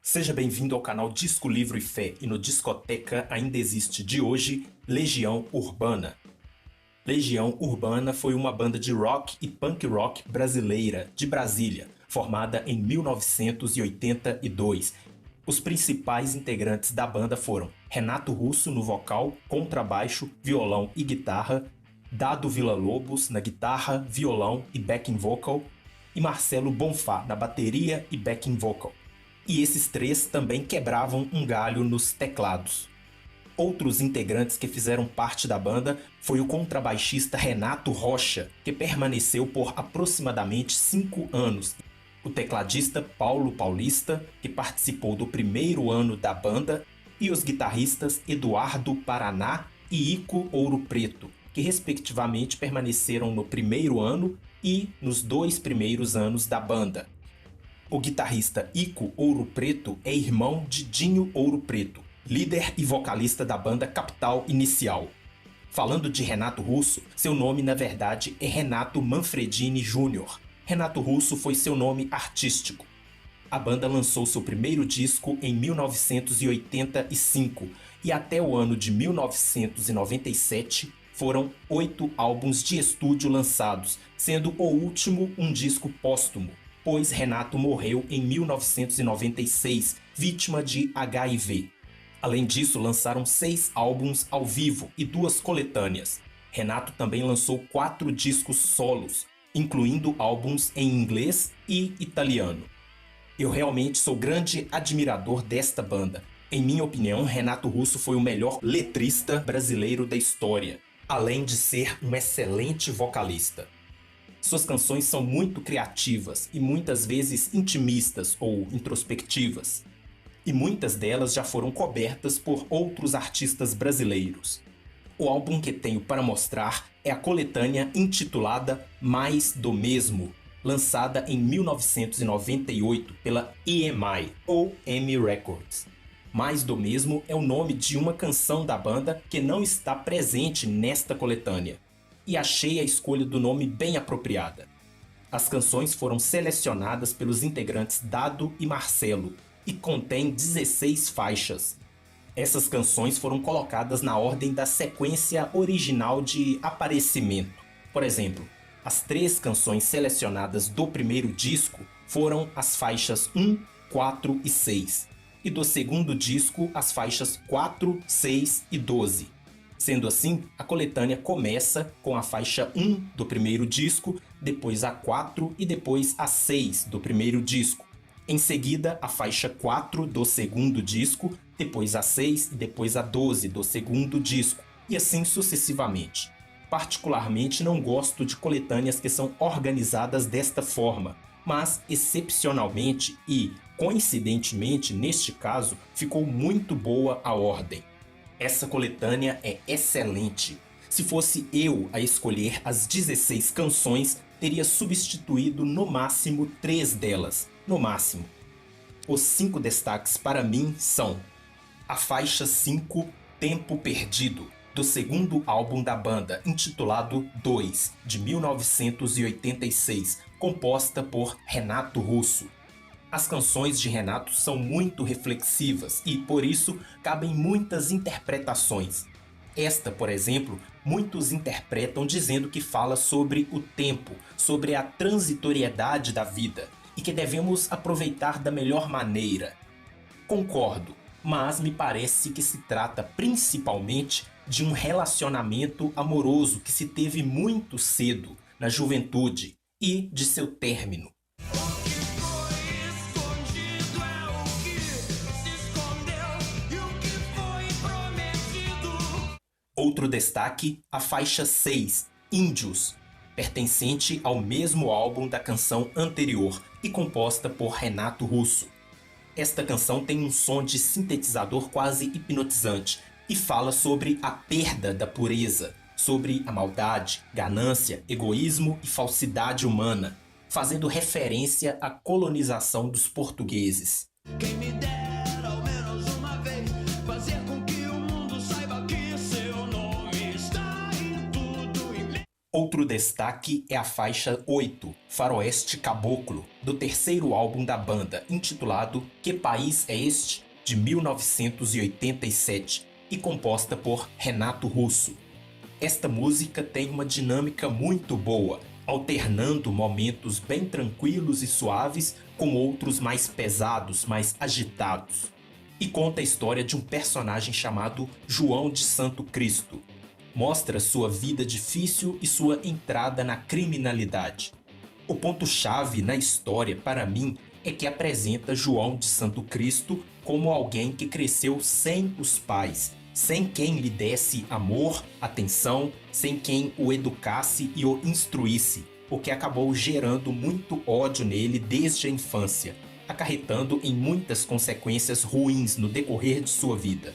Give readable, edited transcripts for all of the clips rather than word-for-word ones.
Seja bem-vindo ao canal Disco, Livro e Fé, e no Discoteca ainda existe de hoje Legião Urbana. Legião Urbana foi uma banda de rock e punk rock brasileira de Brasília, formada em 1982. Os principais integrantes da banda foram Renato Russo no vocal, contrabaixo, violão e guitarra, Dado Villa-Lobos na guitarra, violão e backing vocal, e Marcelo Bonfá na bateria e backing vocal. E esses três também quebravam um galho nos teclados. Outros integrantes que fizeram parte da banda foi o contrabaixista Renato Rocha, que permaneceu por aproximadamente 5 anos. O tecladista Paulo Paulista, que participou do primeiro ano da banda, e os guitarristas Eduardo Paraná e Ico Ouro Preto, que respectivamente permaneceram no primeiro ano e nos 2 primeiros anos da banda. O guitarrista Ico Ouro Preto é irmão de Dinho Ouro Preto, líder e vocalista da banda Capital Inicial. Falando de Renato Russo, seu nome na verdade é Renato Manfredini Jr. Renato Russo foi seu nome artístico. A banda lançou seu primeiro disco em 1985 e até o ano de 1997 foram 8 álbuns de estúdio lançados, sendo o último um disco póstumo, pois Renato morreu em 1996, vítima de HIV. Além disso, lançaram 6 álbuns ao vivo e 2 coletâneas. Renato também lançou 4 discos solos, incluindo álbuns em inglês e italiano. Eu realmente sou grande admirador desta banda. Em minha opinião, Renato Russo foi o melhor letrista brasileiro da história, além de ser um excelente vocalista. Suas canções são muito criativas e muitas vezes intimistas ou introspectivas, e muitas delas já foram cobertas por outros artistas brasileiros. O álbum que tenho para mostrar é a coletânea intitulada Mais do Mesmo, lançada em 1998 pela EMI ou EMI Records. Mais do Mesmo é o nome de uma canção da banda que não está presente nesta coletânea, e achei a escolha do nome bem apropriada. As canções foram selecionadas pelos integrantes Dado e Marcelo e contém 16 faixas. Essas canções foram colocadas na ordem da sequência original de aparecimento. Por exemplo, as 3 canções selecionadas do primeiro disco foram as faixas 1, 4 e 6, e do segundo disco as faixas 4, 6 e 12. Sendo assim, a coletânea começa com a faixa 1 do primeiro disco, depois a 4 e depois a 6 do primeiro disco. Em seguida, a faixa 4 do segundo disco, depois a 6 e depois a 12 do segundo disco, e assim sucessivamente. Particularmente não gosto de coletâneas que são organizadas desta forma, mas excepcionalmente e coincidentemente neste caso, ficou muito boa a ordem. Essa coletânea é excelente. Se fosse eu a escolher as 16 canções, teria substituído no máximo 3 delas, no máximo. Os 5 destaques para mim são a faixa 5, Tempo Perdido, do segundo álbum da banda, intitulado 2, de 1986, composta por Renato Russo. As canções de Renato são muito reflexivas e, por isso, cabem muitas interpretações. Esta, por exemplo, muitos interpretam dizendo que fala sobre o tempo, sobre a transitoriedade da vida e que devemos aproveitar da melhor maneira. Concordo, mas me parece que se trata principalmente de um relacionamento amoroso que se teve muito cedo, na juventude, e de seu término. Outro destaque, a faixa 6, Índios, pertencente ao mesmo álbum da canção anterior e composta por Renato Russo. Esta canção tem um som de sintetizador quase hipnotizante e fala sobre a perda da pureza, sobre a maldade, ganância, egoísmo e falsidade humana, fazendo referência à colonização dos portugueses. Quem me dera ao menos uma vez fazer com que o mundo saiba que seu nome está em tudo. Outro Outro destaque é a faixa 8, Faroeste Caboclo, do terceiro álbum da banda, intitulado Que País é Este?, de 1987, e composta por Renato Russo. Esta música tem uma dinâmica muito boa, alternando momentos bem tranquilos e suaves com outros mais pesados, mais agitados. E conta a história de um personagem chamado João de Santo Cristo. Mostra sua vida difícil e sua entrada na criminalidade. O ponto-chave na história, para mim, é que apresenta João de Santo Cristo como alguém que cresceu sem os pais, sem quem lhe desse amor, atenção, sem quem o educasse e o instruísse, o que acabou gerando muito ódio nele desde a infância, acarretando em muitas consequências ruins no decorrer de sua vida.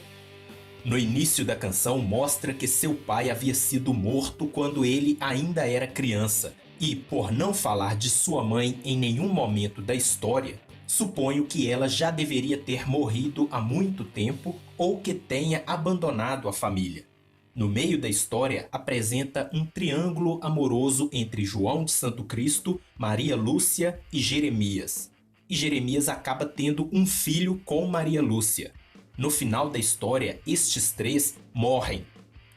No início da canção mostra que seu pai havia sido morto quando ele ainda era criança e, por não falar de sua mãe em nenhum momento da história, suponho que ela já deveria ter morrido há muito tempo ou que tenha abandonado a família. No meio da história apresenta um triângulo amoroso entre João de Santo Cristo, Maria Lúcia e Jeremias. E Jeremias acaba tendo um filho com Maria Lúcia. No final da história, estes três morrem.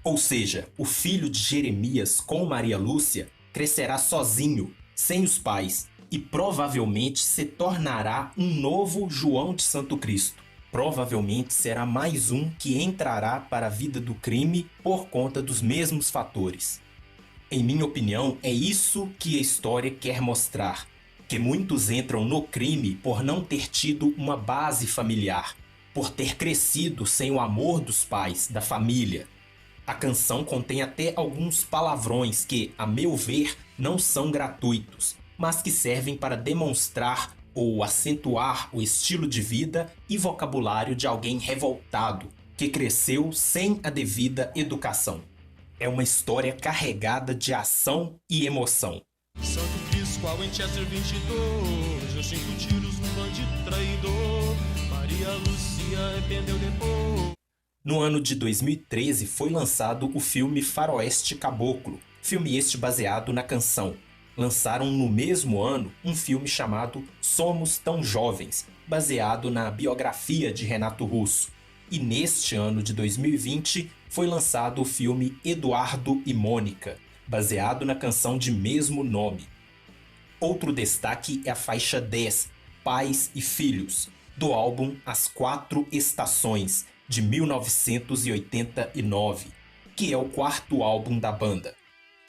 Ou seja, o filho de Jeremias com Maria Lúcia crescerá sozinho, sem os pais, e provavelmente se tornará um novo João de Santo Cristo. Provavelmente será mais um que entrará para a vida do crime por conta dos mesmos fatores. Em minha opinião, é isso que a história quer mostrar, que muitos entram no crime por não ter tido uma base familiar, por ter crescido sem o amor dos pais, da família. A canção contém até alguns palavrões que, a meu ver, não são gratuitos, mas que servem para demonstrar ou acentuar o estilo de vida e vocabulário de alguém revoltado, que cresceu sem a devida educação. É uma história carregada de ação e emoção. Santo Cristo, ao Winchester 22, eu 5 tiros num bandido traidor. Maria Lúcia arrependeu depois. No ano de 2013 foi lançado o filme Faroeste Caboclo, filme este baseado na canção. Lançaram no mesmo ano um filme chamado Somos Tão Jovens, baseado na biografia de Renato Russo. E neste ano de 2020 foi lançado o filme Eduardo e Mônica, baseado na canção de mesmo nome. Outro destaque é a faixa 10, Pais e Filhos, do álbum As Quatro Estações, de 1989, que é o quarto álbum da banda.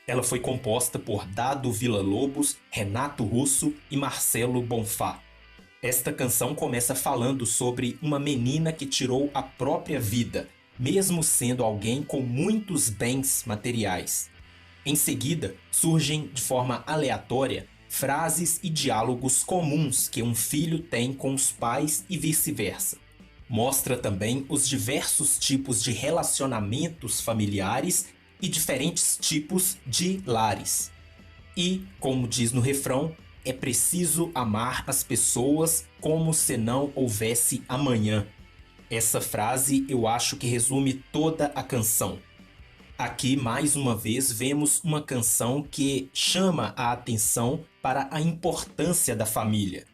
Ela foi composta por Dado Villa-Lobos, Renato Russo e Marcelo Bonfá. Esta canção começa falando sobre uma menina que tirou a própria vida, mesmo sendo alguém com muitos bens materiais. Em seguida, surgem de forma aleatória frases e diálogos comuns que um filho tem com os pais e vice-versa. Mostra também os diversos tipos de relacionamentos familiares e diferentes tipos de lares. E, como diz no refrão, é preciso amar as pessoas como se não houvesse amanhã. Essa frase eu acho que resume toda a canção. Aqui, mais uma vez, vemos uma canção que chama a atenção para a importância da família.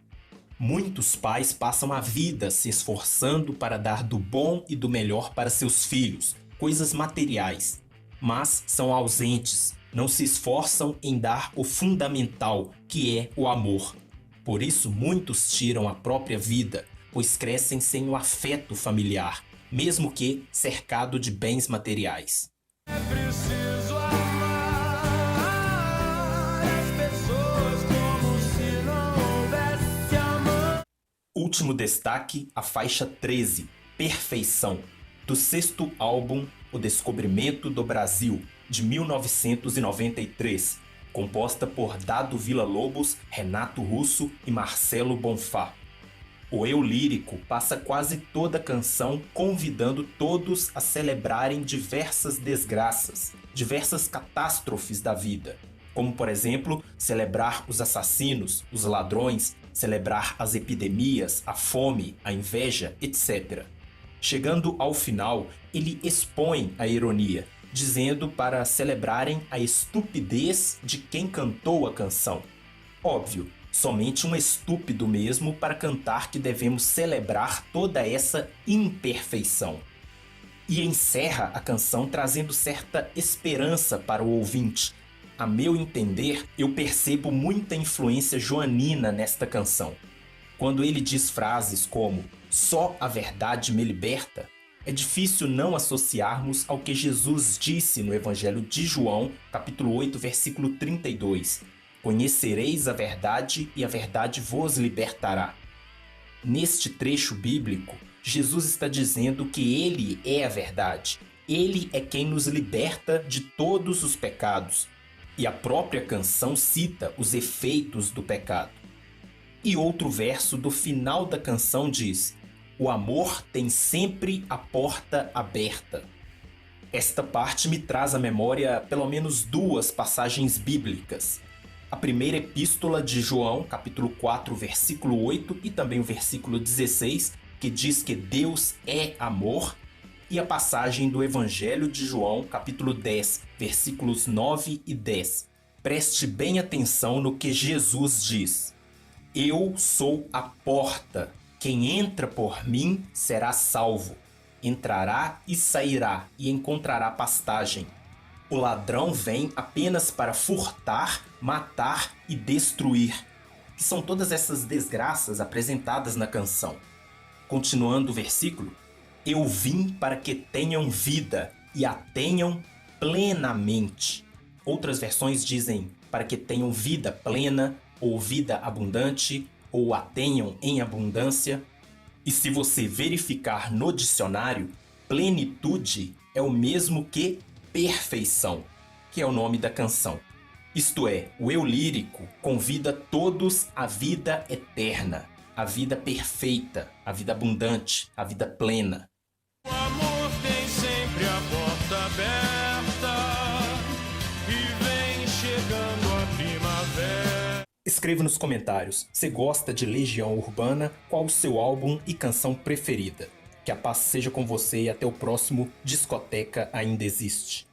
Muitos pais passam a vida se esforçando para dar do bom e do melhor para seus filhos, coisas materiais, mas são ausentes, não se esforçam em dar o fundamental, que é o amor. Por isso, muitos tiram a própria vida, pois crescem sem o afeto familiar, mesmo que cercado de bens materiais. É preciso amar as pessoas como se não houvesse amor. Último destaque, a faixa 13, Perfeição, do sexto álbum O Descobrimento do Brasil, de 1993, composta por Dado Villa-Lobos, Renato Russo e Marcelo Bonfá. O eu lírico passa quase toda a canção convidando todos a celebrarem diversas desgraças, diversas catástrofes da vida, como, por exemplo, celebrar os assassinos, os ladrões, celebrar as epidemias, a fome, a inveja, etc. Chegando ao final, ele expõe a ironia, dizendo para celebrarem a estupidez de quem cantou a canção. Óbvio, somente um estúpido mesmo para cantar que devemos celebrar toda essa imperfeição. E encerra a canção trazendo certa esperança para o ouvinte. A meu entender, eu percebo muita influência joanina nesta canção. Quando ele diz frases como "só a verdade me liberta", é difícil não associarmos ao que Jesus disse no Evangelho de João, capítulo 8, versículo 32. "Conhecereis a verdade e a verdade vos libertará." Neste trecho bíblico, Jesus está dizendo que Ele é a verdade. Ele é quem nos liberta de todos os pecados. E a própria canção cita os efeitos do pecado. E outro verso do final da canção diz: "O amor tem sempre a porta aberta." Esta parte me traz à memória pelo menos duas passagens bíblicas. A primeira epístola de João, capítulo 4, versículo 8 e também o versículo 16, que diz que Deus é amor, e a passagem do Evangelho de João, capítulo 10, versículos 9 e 10. Preste bem atenção no que Jesus diz: "Eu sou a porta. Quem entra por mim será salvo. Entrará e sairá e encontrará pastagem. O ladrão vem apenas para furtar, matar e destruir." Que são todas essas desgraças apresentadas na canção. Continuando o versículo: "Eu vim para que tenham vida e a tenham plenamente." Outras versões dizem para que tenham vida plena, ou vida abundante, ou a tenham em abundância. E se você verificar no dicionário, plenitude é o mesmo que perfeição, que é o nome da canção. Isto é, o eu lírico convida todos à vida eterna, a vida perfeita, a vida abundante, a vida plena. O amor tem sempre a porta aberta e vem chegando a primavera. Escreva nos comentários, você gosta de Legião Urbana? Qual o seu álbum e canção preferida? Que a paz seja com você e até o próximo Discoteca Ainda Existe.